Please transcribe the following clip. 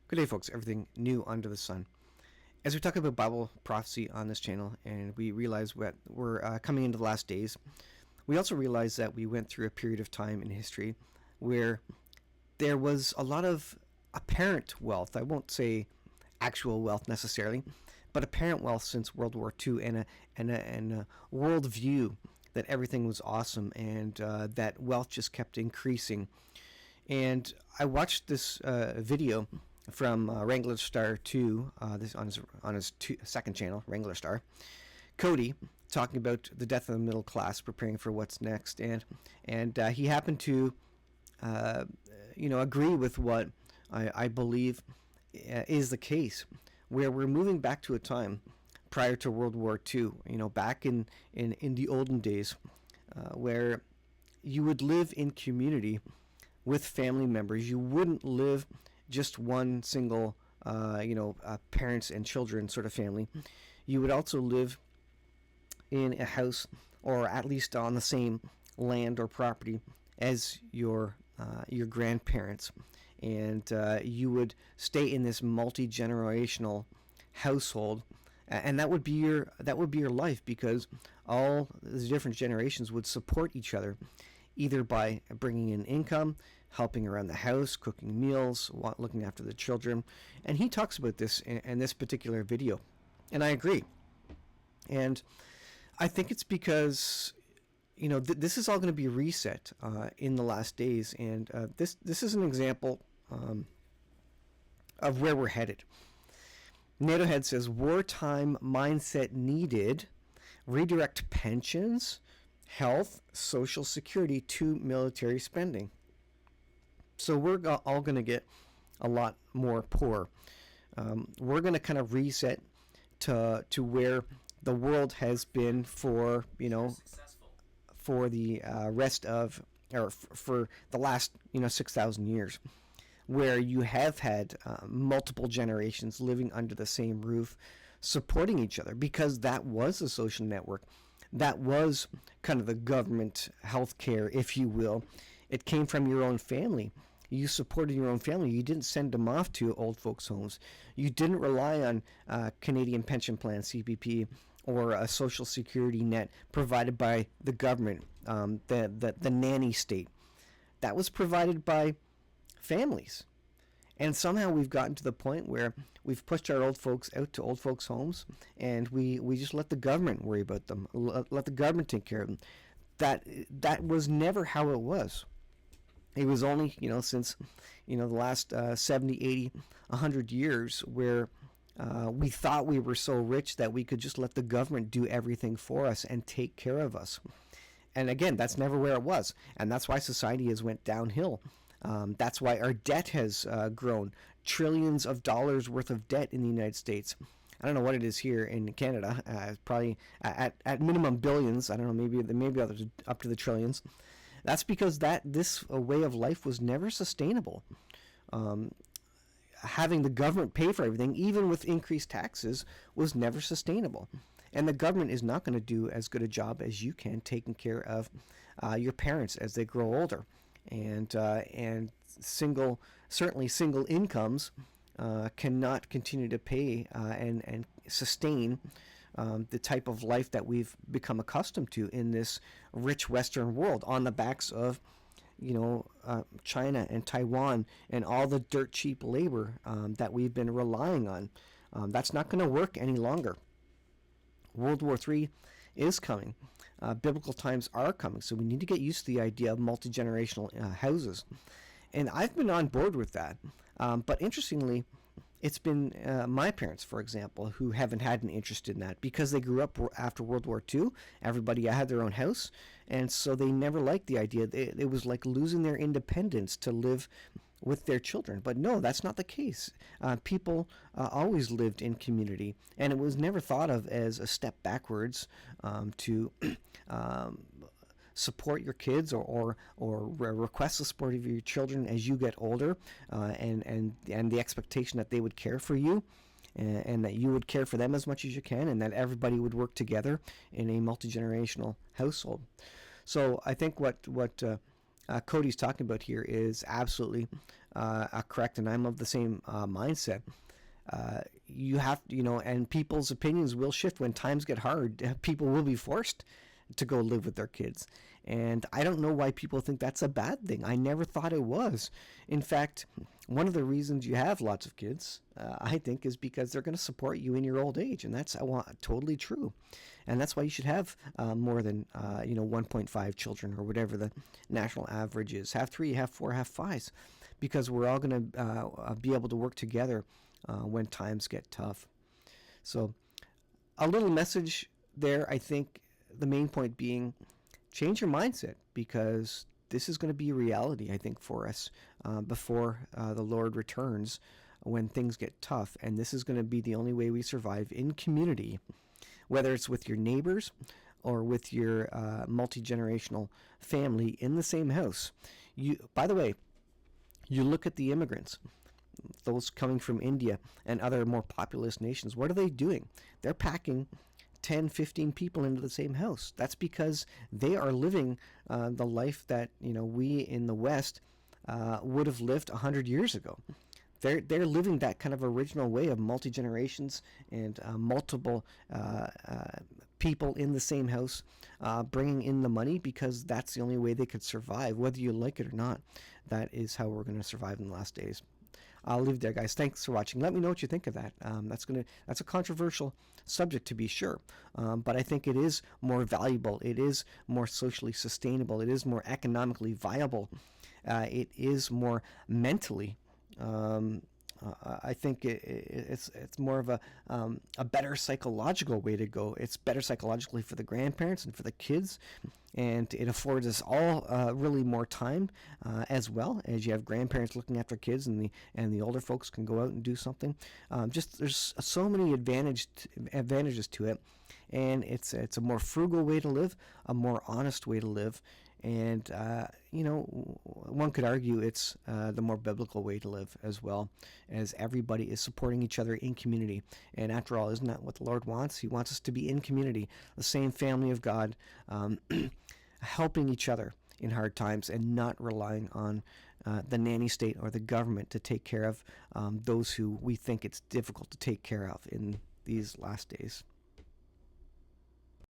Good day, folks. Everything new under the sun. As we talk about Bible prophecy on this channel, and we realize that we're coming into the last days, we also realize that we went through a period of time in history where there was a lot of apparent wealth. I won't say actual wealth necessarily, but apparent wealth since World War II, and a world view that everything was awesome, and that wealth just kept increasing. And I watched this video from WRANGLERSTAR 2, this on his second channel, WRANGLERSTAR, Cody, talking about the death of the middle class, preparing for what's next, and he happened to agree with what I believe is the case, where we're moving back to a time prior to World War II, back in the olden days, where you would live in community with family members. You wouldn't live just one single, parents and children sort of family. You would also live in a house, or at least on the same land or property as your grandparents, and you would stay in this multi-generational household, and that would be your life, because all the different generations would support each other, either by bringing in income, helping around the house, cooking meals, looking after the children. And he talks about this in this particular video, and I agree. And I think it's because this is all going to be reset in the last days, and this is an example of where we're headed. NATO Head says wartime mindset needed, redirect pensions, health, social security to military spending. So we're all going to get a lot more poor. We're going to kind of reset to where the world has been for for the rest of, or for the last 6,000 years, where you have had multiple generations living under the same roof, supporting each other, because that was a social network. That was kind of the government health care, if you will. It came from your own family. You supported your own family. You didn't send them off to old folks' homes. You didn't rely on Canadian Pension Plan, CPP, or a social security net provided by the government, the nanny state. That was provided by families. And somehow we've gotten to the point where we've pushed our old folks out to old folks' homes, and we just let the government worry about them, let the government take care of them. That was never how it was. It was only, since, the last 70, 80, 100 years, where we thought we were so rich that we could just let the government do everything for us and take care of us. And again, that's never where it was. And that's why society has went downhill. That's why our debt has grown. Trillions of dollars worth of debt in the United States. I don't know what it is here in Canada. Probably at minimum billions. I don't know, maybe up to the trillions. That's because this way of life was never sustainable. Having the government pay for everything, even with increased taxes, was never sustainable. And the government is not going to do as good a job as you can taking care of your parents as they grow older. And certainly single incomes cannot continue to pay and sustain the type of life that we've become accustomed to in this rich Western world, on the backs of China and Taiwan and all the dirt cheap labor that we've been relying on. That's not going to work any longer. World War III is coming. Biblical times are coming, so we need to get used to the idea of multi-generational houses. And I've been on board with that. But interestingly, it's been my parents, for example, who haven't had an interest in that, because they grew up after World War II. Everybody had their own house, and so they never liked the idea. It was like losing their independence to live with their children. But no, that's not the case. People always lived in community, and it was never thought of as a step backwards to support your kids or request the support of your children as you get older, and the expectation that they would care for you, and that you would care for them as much as you can, and that everybody would work together in a multi-generational household. So I think what Cody's talking about here is absolutely correct, and I'm of the same mindset. You have, and people's opinions will shift when times get hard. People will be forced to go live with their kids. And I don't know why people think that's a bad thing. I never thought it was. In fact, one of the reasons you have lots of kids, I think, is because they're going to support you in your old age. And that's totally true. And that's why you should have more than 1.5 children, or whatever the national average is. Have 3, have 4, have 5, because we're all going to be able to work together when times get tough. So, a little message there, I think, the main point being, change your mindset, because this is going to be a reality, I think, for us before the Lord returns, when things get tough. And this is going to be the only way we survive in community, whether it's with your neighbors or with your multi-generational family in the same house. By the way, you look at the immigrants, those coming from India and other more populous nations. What are they doing? They're packing 10, 15 people into the same house. That's because they are living the life that we in the West would have lived 100 years ago. They're living that kind of original way of multi-generations and multiple people in the same house, bringing in the money, because that's the only way they could survive, whether you like it or not. That is how we're going to survive in the last days. I'll leave it there, guys. Thanks for watching. Let me know what you think of that. That's a controversial subject, to be sure, but I think it is more valuable. It is more socially sustainable. It is more economically viable. It is more mentally. I think it's more of a better psychological way to go. It's better psychologically for the grandparents and for the kids, and it affords us all really more time as well, as you have grandparents looking after kids, and the older folks can go out and do something. Just there's so many advantages to it, and it's a more frugal way to live, a more honest way to live. And, one could argue it's the more biblical way to live as well, as everybody is supporting each other in community. And after all, isn't that what the Lord wants? He wants us to be in community, the same family of God, helping each other in hard times, and not relying on the nanny state or the government to take care of those who we think it's difficult to take care of in these last days.